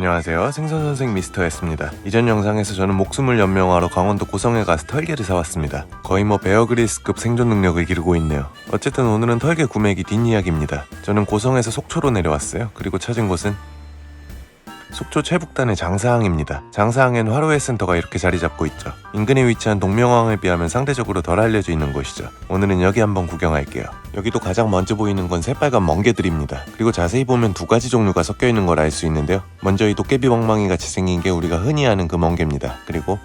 안녕하세요, 생선선생 미스터였습니다. 이전 영상에서 저는 목숨을 연명하러 강원도 고성에 가서 털개를 사왔습니다. 거의 베어그릴스급 생존 능력을 기르고 있네요. 어쨌든 오늘은 털개 구매기 뒷이야기입니다. 저는 고성에서 속초로 내려왔어요. 그리고 찾은 곳은 속초 최북단의 장사항입니다. 장사항엔 화로회 센터가 이렇게 자리 잡고 있죠. 인근에 위치한 동명항에 비하면 상대적으로 덜 알려져 있는 곳이죠. 오늘은 여기 한번 구경할게요. 여기도 가장 먼저 보이는 건 새빨간 멍게들입니다. 그리고 자세히 보면 두 가지 종류가 섞여 있는 걸 알 수 있는데요. 먼저 이 도깨비 멍멍이 같이 생긴 게 우리가 흔히 아는 그 멍게입니다. 그리고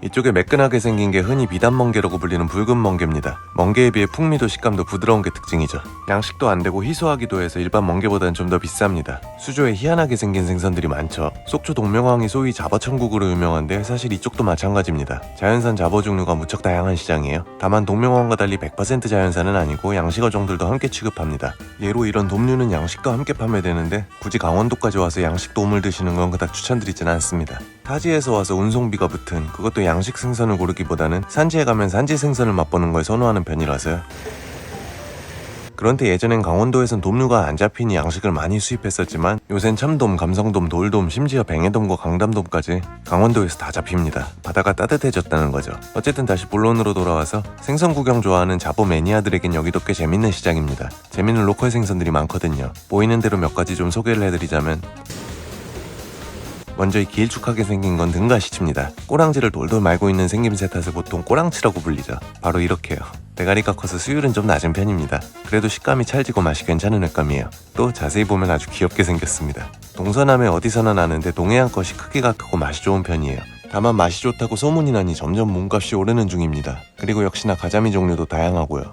이쪽에 매끈하게 생긴 게 흔히 비단멍게라고 불리는 붉은 멍게입니다. 멍게에 비해 풍미도 식감도 부드러운 게 특징이죠. 양식도 안 되고 희소하기도 해서 일반 멍게보다는 좀 더 비쌉니다. 수조에 희한하게 생긴 생선들이 많죠. 속초 동명항이 소위 잡어천국으로 유명한데 사실 이쪽도 마찬가지입니다. 자연산 잡어 종류가 무척 다양한 시장이에요. 다만 동명항과 달리 100% 자연산은 아니고 양식어종들도 함께 취급합니다. 예로 이런 돔류는 양식도 함께 판매되는데 굳이 강원도까지 와서 양식 돔을 드시는 건 그닥 추천드리진 않습니다. 타지에서 와서 운송비가 붙은, 그것도 양식 생선을 고르기보다는 산지에 가면 산지 생선을 맛보는 걸 선호하는 편이라서요. 그런데 예전엔 강원도에선 돔류가 안 잡히니 양식을 많이 수입했었지만 요샌 참돔, 감성돔, 돌돔, 심지어 뱅에돔과 강담돔까지 강원도에서 다 잡힙니다. 바다가 따뜻해졌다는 거죠. 어쨌든 다시 본론으로 돌아와서 생선 구경 좋아하는 잡어 매니아들에겐 여기도 꽤 재밌는 시장입니다. 재밌는 로컬 생선들이 많거든요. 보이는 대로 몇 가지 좀 소개를 해드리자면, 먼저 이 길쭉하게 생긴 건 등가시치입니다. 꼬랑지를 돌돌 말고 있는 생김새 탓에 보통 꼬랑치라고 불리죠. 바로 이렇게요. 대가리가 커서 수율은 좀 낮은 편입니다. 그래도 식감이 찰지고 맛이 괜찮은 횟감이에요. 또 자세히 보면 아주 귀엽게 생겼습니다. 동서남에 어디서나 나는데 동해안 것이 크기가 크고 맛이 좋은 편이에요. 다만 맛이 좋다고 소문이 나니 점점 몸값이 오르는 중입니다. 그리고 역시나 가자미 종류도 다양하고요.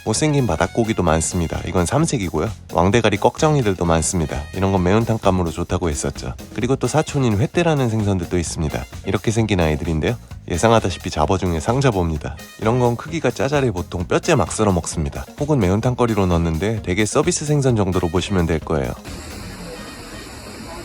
못생긴 바닥고기도 많습니다. 이건 삼색이고요. 왕대가리 꺽정이들도 많습니다. 이런 건 매운탕감으로 좋다고 했었죠. 그리고 또 사촌인 횟대라는 생선들도 있습니다. 이렇게 생긴 아이들인데요. 예상하다시피 잡어 중에 상잡어입니다. 이런 건 크기가 짜잘해 보통 뼈째 막 썰어 먹습니다. 혹은 매운탕거리로 넣는데 되게 서비스 생선 정도로 보시면 될 거예요.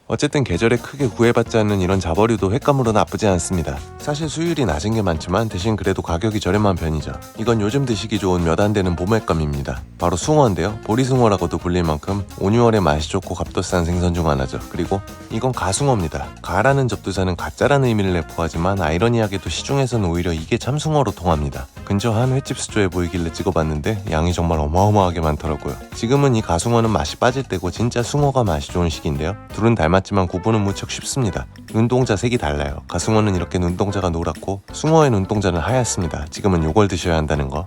어쨌든 계절에 크게 구애받지 않는 이런 잡어류도 횟감으로 나쁘지 않습니다. 사실 수율이 낮은 게 많지만 대신 그래도 가격이 저렴한 편이죠. 이건 요즘 드시기 좋은 몇 안 되는 봄횟감입니다. 바로 숭어인데요. 보리숭어라고도 불릴 만큼 온유월에 맛이 좋고 값도 싼 생선 중 하나죠. 그리고 이건 가숭어입니다. 가라는 접두사는 가짜라는 의미를 내포하지만 아이러니하게도 시중에서는 오히려 이게 참숭어로 통합니다. 근처 한 횟집 수조에 보이길래 찍어봤는데 양이 정말 어마어마하게 많더라고요. 지금은 이 가숭어는 맛이 빠질 때고 진짜 숭어가 맛이 좋은 시기인데요. 둘은 닮았지만 구분은 무척 쉽습니다. 눈동자 색이 달라요. 가숭어는 이렇게 눈동자가 노랗고 숭어의 눈동자는 하얗습니다. 지금은 요걸 드셔야 한다는 거.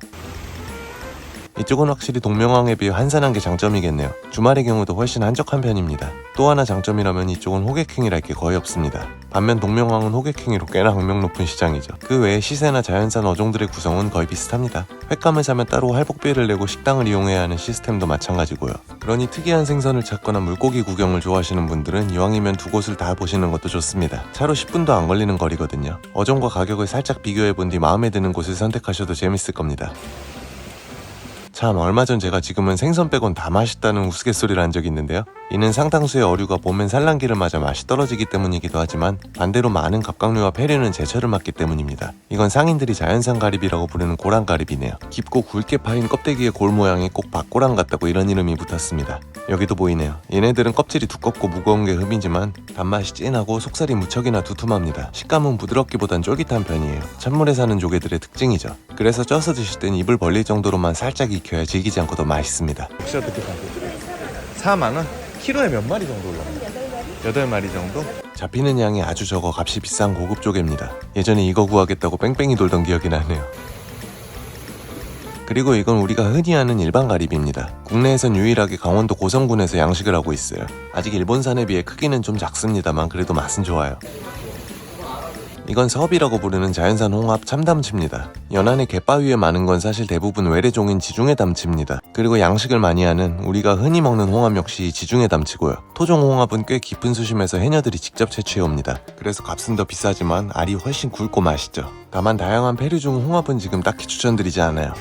이쪽은 확실히 동명항에 비해 한산한 게 장점이겠네요. 주말의 경우도 훨씬 한적한 편입니다. 또 하나 장점이라면 이쪽은 호객행위랄 게 거의 없습니다. 반면 동명항은 호객행위로 꽤나 악명 높은 시장이죠. 그 외에 시세나 자연산 어종들의 구성은 거의 비슷합니다. 횟감을 사면 따로 할복비를 내고 식당을 이용해야 하는 시스템도 마찬가지고요. 그러니 특이한 생선을 찾거나 물고기 구경을 좋아하시는 분들은 이왕이면 두 곳을 다 보시는 것도 좋습니다. 차로 10분도 안 걸리는 거리거든요. 어종과 가격을 살짝 비교해본 뒤 마음에 드는 곳을 선택하셔도 재밌을 겁니다. 참, 얼마 전 제가 지금은 생선 빼곤 다 맛있다는 우스갯소리를 한 적이 있는데요. 이는 상당수의 어류가 봄엔 산란기를 맞아 맛이 떨어지기 때문이기도 하지만 반대로 많은 갑각류와 폐류는 제철을 맞기 때문입니다. 이건 상인들이 자연산 가리비라고 부르는 고랑가리비네요. 깊고 굵게 파인 껍데기의 골 모양이 꼭 박고랑 같다고 이런 이름이 붙었습니다. 여기도 보이네요. 얘네들은 껍질이 두껍고 무거운 게 흠이지만 단맛이 진하고 속살이 무척이나 두툼합니다. 식감은 부드럽기보단 쫄깃한 편이에요. 찬물에 사는 조개들의 특징이죠. 그래서 쪄서 드실 땐 입을 벌릴 정도로만 살짝 익혀야 질기지 않고 더 맛있습니다. 혹시 어떻게 가격드려요? 4만원? 키로에 몇 마리 정도 올라가요? 8마리 정도? 잡히는 양이 아주 적어 값이 비싼 고급 조개입니다. 예전에 이거 구하겠다고 뺑뺑이 돌던 기억이 나네요. 그리고 이건 우리가 흔히 아는 일반 가리비입니다. 국내에선 유일하게 강원도 고성군에서 양식을 하고 있어요. 아직 일본산에 비해 크기는 좀 작습니다만 그래도 맛은 좋아요. 이건 섭이라고 부르는 자연산 홍합 참담치입니다. 연안의 갯바위에 많은 건 사실 대부분 외래종인 지중해 담치입니다. 그리고 양식을 많이 하는 우리가 흔히 먹는 홍합 역시 지중해 담치고요. 토종 홍합은 꽤 깊은 수심에서 해녀들이 직접 채취해옵니다. 그래서 값은 더 비싸지만 알이 훨씬 굵고 맛있죠. 다만 다양한 페류 중 홍합은 지금 딱히 추천드리지 않아요.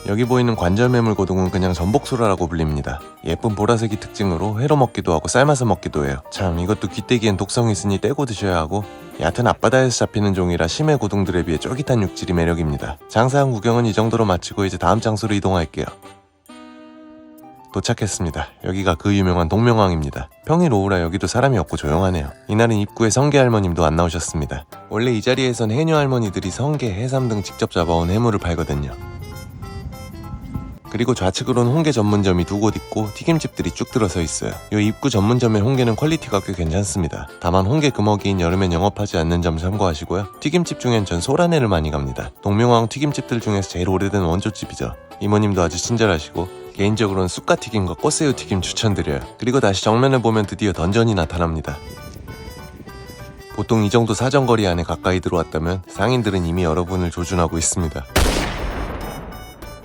여기 보이는 관절매물 고등은 그냥 전복소라라고 불립니다. 예쁜 보라색이 특징으로 회로 먹기도 하고 삶아서 먹기도 해요. 참, 이것도 귀때기엔 독성이 있으니 떼고 드셔야 하고 얕은 앞바다에서 잡히는 종이라 심해 고등들에 비해 쫄깃한 육질이 매력입니다. 장사한 구경은 이 정도로 마치고 이제 다음 장소로 이동할게요. 도착했습니다. 여기가 그 유명한 동명항입니다. 평일 오후라 여기도 사람이 없고 조용하네요. 이날은 입구에 성게 할머님도 안 나오셨습니다. 원래 이 자리에선 해녀 할머니들이 성게, 해삼 등 직접 잡아온 해물을 팔거든요. 그리고 좌측으로는 홍게 전문점이 두 곳 있고 튀김집들이 쭉 들어서 있어요. 이 입구 전문점의 홍게는 퀄리티가 꽤 괜찮습니다. 다만 홍게 금어기인 여름엔 영업하지 않는 점 참고하시고요. 튀김집 중엔 전 소라네를 많이 갑니다. 동명항 튀김집들 중에서 제일 오래된 원조집이죠. 이모님도 아주 친절하시고 개인적으로는 쑥갓튀김과 꽃새우튀김 추천드려요. 그리고 다시 정면을 보면 드디어 던전이 나타납니다. 보통 이 정도 사정거리 안에 가까이 들어왔다면 상인들은 이미 여러분을 조준하고 있습니다.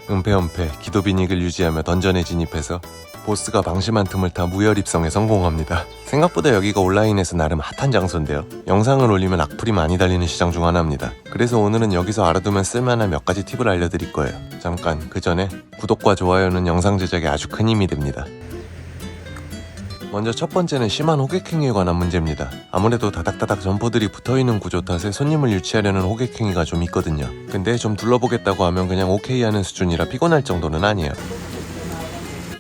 은폐 기도 빈익을 유지하며 던전에 진입해서 보스가 방심한 틈을 타 무혈 입성에 성공합니다. 생각보다 여기가 온라인에서 나름 핫한 장소인데요. 영상을 올리면 악플이 많이 달리는 시장 중 하나입니다. 그래서 오늘은 여기서 알아두면 쓸만한 몇 가지 팁을 알려드릴 거예요. 잠깐 그 전에 구독과 좋아요는 영상 제작에 아주 큰 힘이 됩니다. 먼저 첫 번째는 심한 호객행위에 관한 문제입니다. 아무래도 다닥다닥 점포들이 붙어있는 구조 탓에 손님을 유치하려는 호객행위가 좀 있거든요. 근데 좀 둘러보겠다고 하면 그냥 오케이 하는 수준이라 피곤할 정도는 아니에요.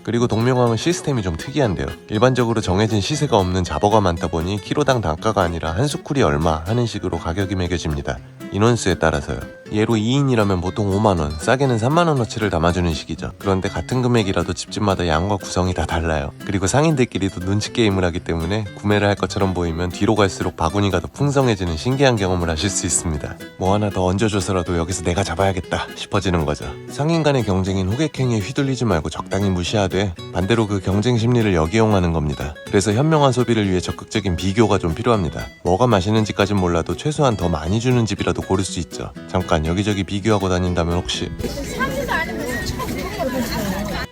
그리고 동명항은 시스템이 좀 특이한데요. 일반적으로 정해진 시세가 없는 잡어가 많다 보니 키로당 단가가 아니라 한 수쿨이 얼마 하는 식으로 가격이 매겨집니다. 인원수에 따라서요. 예로 2인이라면 보통 5만원, 싸게는 3만원어치를 담아주는 식이죠. 그런데 같은 금액이라도 집집마다 양과 구성이 다 달라요. 그리고 상인들끼리도 눈치 게임을 하기 때문에 구매를 할 것처럼 보이면 뒤로 갈수록 바구니가 더 풍성해지는 신기한 경험을 하실 수 있습니다. 뭐 하나 더 얹어줘서라도 여기서 내가 잡아야겠다 싶어지는 거죠. 상인 간의 경쟁인 호객행위에 휘둘리지 말고 적당히 무시하되 반대로 그 경쟁 심리를 역이용하는 겁니다. 그래서 현명한 소비를 위해 적극적인 비교가 좀 필요합니다. 뭐가 맛있는지까진 몰라도 최소한 더 많이 주는 집이라도 고를 수 있죠. 잠깐 여기저기 비교하고 다닌다면 혹시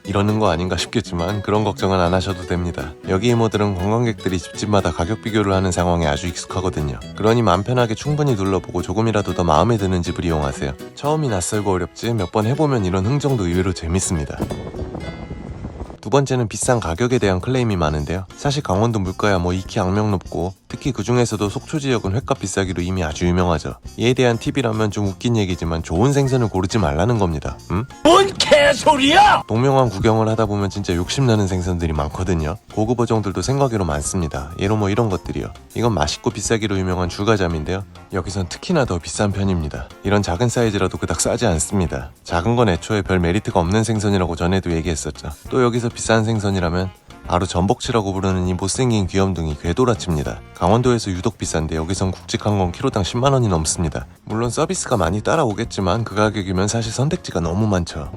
이러는 거 아닌가 싶겠지만 그런 걱정은 안 하셔도 됩니다. 여기 이모들은 관광객들이 집집마다 가격 비교를 하는 상황에 아주 익숙하거든요. 그러니 마음 편하게 충분히 둘러보고 조금이라도 더 마음에 드는 집을 이용하세요. 처음이 낯설고 어렵지 몇 번 해보면 이런 흥정도 의외로 재밌습니다. 두 번째는 비싼 가격에 대한 클레임이 많은데요. 사실 강원도 물가야 뭐 익히 악명 높고 특히 그 중에서도 속초 지역은 횟값 비싸기로 이미 아주 유명하죠. 이에 대한 팁이라면 좀 웃긴 얘기지만 좋은 생선을 고르지 말라는 겁니다. 뭔 개소리야! 동명항 구경을 하다 보면 진짜 욕심나는 생선들이 많거든요. 고급 어종들도 생각외로 많습니다. 예로 뭐 이런 것들이요. 이건 맛있고 비싸기로 유명한 줄가자미인데요. 여기선 특히나 더 비싼 편입니다. 이런 작은 사이즈라도 그닥 싸지 않습니다. 작은 건 애초에 별 메리트가 없는 생선이라고 전에도 얘기했었죠. 또 여기서 비싼 생선이라면 바로 전복치라고 부르는 이 못생긴 귀염둥이 궤도라치입니다. 강원도에서 유독 비싼데 여기선 굵직한 건 키로당 10만원이 넘습니다. 물론 서비스가 많이 따라오겠지만 그 가격이면 사실 선택지가 너무 많죠.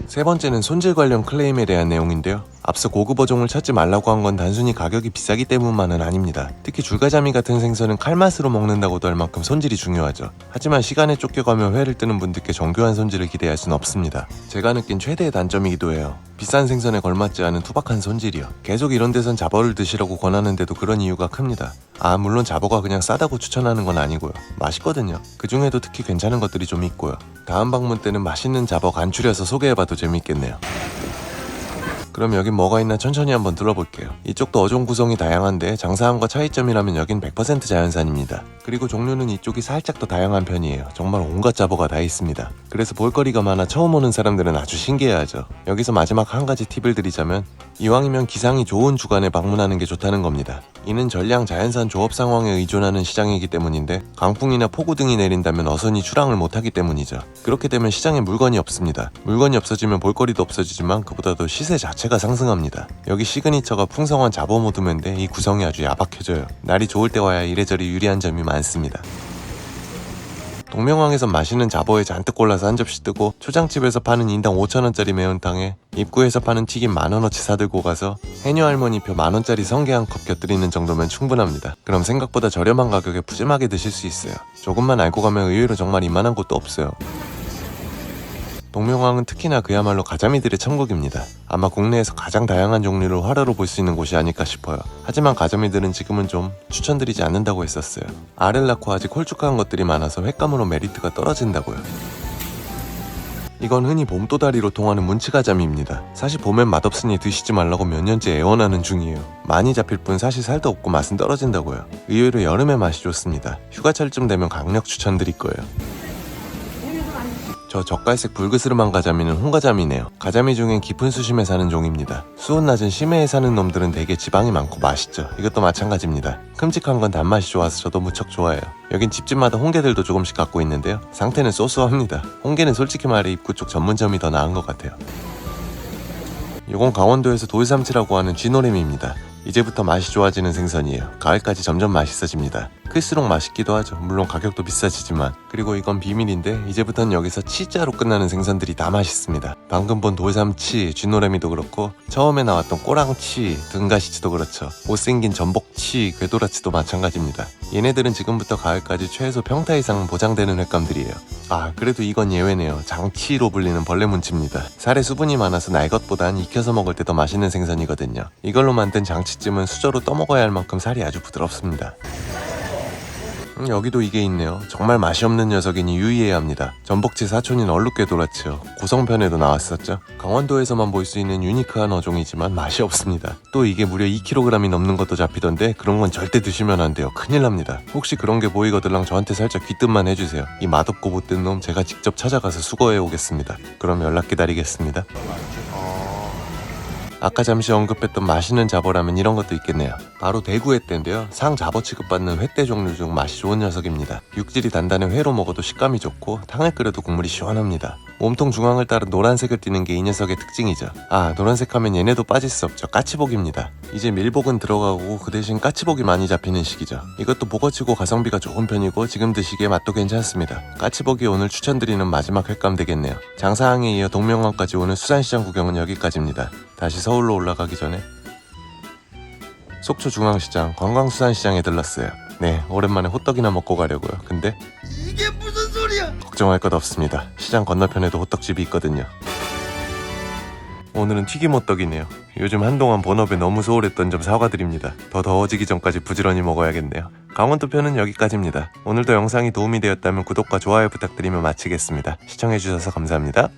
세 번째는 손질 관련 클레임에 대한 내용인데요. 앞서 고급 어종을 찾지 말라고 한 건 단순히 가격이 비싸기 때문만은 아닙니다. 특히 줄가자미 같은 생선은 칼맛으로 먹는다고도 할 만큼 손질이 중요하죠. 하지만 시간에 쫓겨가며 회를 뜨는 분들께 정교한 손질을 기대할 순 없습니다. 제가 느낀 최대의 단점이기도 해요. 비싼 생선에 걸맞지 않은 투박한 손질이요. 계속 이런 데선 잡어를 드시라고 권하는데도 그런 이유가 큽니다. 물론 잡어가 그냥 싸다고 추천하는 건 아니고요. 맛있거든요. 그 중에도 특히 괜찮은 것들이 좀 있고요. 다음 방문 때는 맛있는 잡어 간추려서 소개해봐도 재밌겠네요. 그럼 여긴 뭐가 있나 천천히 한번 둘러볼게요. 이쪽도 어종 구성이 다양한데 장사함과 차이점이라면 여긴 100% 자연산입니다. 그리고 종류는 이쪽이 살짝 더 다양한 편이에요. 정말 온갖 잡어가 다 있습니다. 그래서 볼거리가 많아 처음 오는 사람들은 아주 신기해하죠. 여기서 마지막 한 가지 팁을 드리자면 이왕이면 기상이 좋은 주간에 방문하는 게 좋다는 겁니다. 이는 전량 자연산 조업 상황에 의존하는 시장이기 때문인데 강풍이나 폭우 등이 내린다면 어선이 출항을 못하기 때문이죠. 그렇게 되면 시장에 물건이 없습니다. 물건이 없어지면 볼거리도 없어지지만 그보다도 시세 자체가 상승합니다. 여기 시그니처가 풍성한 잡어 모듬인데 이 구성이 아주 야박해져요. 날이 좋을 때 와야 이래저래 유리한 점이 많습니다. 동명항에선 맛있는 잡어에 잔뜩 골라서 한 접시 뜨고 초장집에서 파는 인당 5,000원짜리 매운탕에 입구에서 파는 튀김 10,000원어치 사들고 가서 해녀 할머니표 10,000원짜리 성게 한 컵 곁들이는 정도면 충분합니다. 그럼 생각보다 저렴한 가격에 푸짐하게 드실 수 있어요. 조금만 알고 가면 의외로 정말 이만한 곳도 없어요. 동명항은 특히나 그야말로 가자미들의 천국입니다. 아마 국내에서 가장 다양한 종류를 화로로 볼 수 있는 곳이 아닐까 싶어요. 하지만 가자미들은 지금은 좀 추천드리지 않는다고 했었어요. 알을 낳고 아직 홀쭉한 것들이 많아서 횟감으로 메리트가 떨어진다고요. 이건 흔히 봄도다리로 통하는 문치가자미입니다. 사실 봄엔 맛없으니 드시지 말라고 몇 년째 애원하는 중이에요. 많이 잡힐 뿐 사실 살도 없고 맛은 떨어진다고요. 의외로 여름에 맛이 좋습니다. 휴가철쯤 되면 강력 추천드릴 거예요. 저 젓갈색 붉으스름한 가자미는 홍가자미네요. 가자미 중엔 깊은 수심에 사는 종입니다. 수온 낮은 심해에 사는 놈들은 되게 지방이 많고 맛있죠. 이것도 마찬가지입니다. 큼직한 건 단맛이 좋아서 저도 무척 좋아해요. 여긴 집집마다 홍게들도 조금씩 갖고 있는데요. 상태는 쏘쏘합니다. 홍게는 솔직히 말해 입구 쪽 전문점이 더 나은 것 같아요. 이건 강원도에서 돌삼치라고 하는 쥐노래미입니다. 이제부터 맛이 좋아지는 생선이에요. 가을까지 점점 맛있어집니다. 클수록 맛있기도 하죠. 물론 가격도 비싸지지만. 그리고 이건 비밀인데 이제부터는 여기서 치자로 끝나는 생선들이 다 맛있습니다. 방금 본 돌삼치, 쥐노래미도 그렇고 처음에 나왔던 꼬랑치, 등가시치도 그렇죠. 못생긴 전복치, 궤도라치도 마찬가지입니다. 얘네들은 지금부터 가을까지 최소 평타 이상 보장되는 횟감들이에요. 아, 그래도 이건 예외네요. 장치로 불리는 벌레 문치입니다. 살에 수분이 많아서 날 것보단 익혀서 먹을 때 더 맛있는 생선이거든요. 이걸로 만든 장치찜은 수저로 떠먹어야 할 만큼 살이 아주 부드럽습니다. 여기도 이게 있네요. 정말 맛이 없는 녀석이니 유의해야 합니다. 전복치 사촌인 얼룩궤도라치요. 고성편에도 나왔었죠. 강원도에서만 볼 수 있는 유니크한 어종이지만 맛이 없습니다. 또 이게 무려 2kg이 넘는 것도 잡히던데 그런 건 절대 드시면 안 돼요. 큰일 납니다. 혹시 그런 게 보이거들랑 저한테 살짝 귀뜸만 해주세요. 이 맛없고 못된 놈 제가 직접 찾아가서 수거해 오겠습니다. 그럼 연락 기다리겠습니다. 아까 잠시 언급했던 맛있는 잡어라면 이런 것도 있겠네요. 바로 대구 횟대인데요. 상 잡어 취급받는 횟대 종류 중 맛이 좋은 녀석입니다. 육질이 단단해 회로 먹어도 식감이 좋고 탕을 끓여도 국물이 시원합니다. 몸통 중앙을 따라 노란색을 띠는 게 이 녀석의 특징이죠. 아, 노란색 하면 얘네도 빠질 수 없죠. 까치복입니다. 이제 밀복은 들어가고 그 대신 까치복이 많이 잡히는 시기죠. 이것도 복어치고 가성비가 좋은 편이고 지금 드시기에 맛도 괜찮습니다. 까치복이 오늘 추천드리는 마지막 횟감 되겠네요. 장사항에 이어 동명항까지 오는 수산시장 구경은 여기까지입니다. 다시 서울로 올라가기 전에 속초중앙시장 관광수산시장에 들렀어요. 네, 오랜만에 호떡이나 먹고 가려고요. 근데 이게 무슨 소리야? 걱정할 것 없습니다. 시장 건너편에도 호떡집이 있거든요. 오늘은 튀김 호떡이네요. 요즘 한동안 본업에 너무 소홀했던 점 사과드립니다. 더 더워지기 전까지 부지런히 먹어야겠네요. 강원도 편은 여기까지입니다. 오늘도 영상이 도움이 되었다면 구독과 좋아요 부탁드리며 마치겠습니다. 시청해주셔서 감사합니다.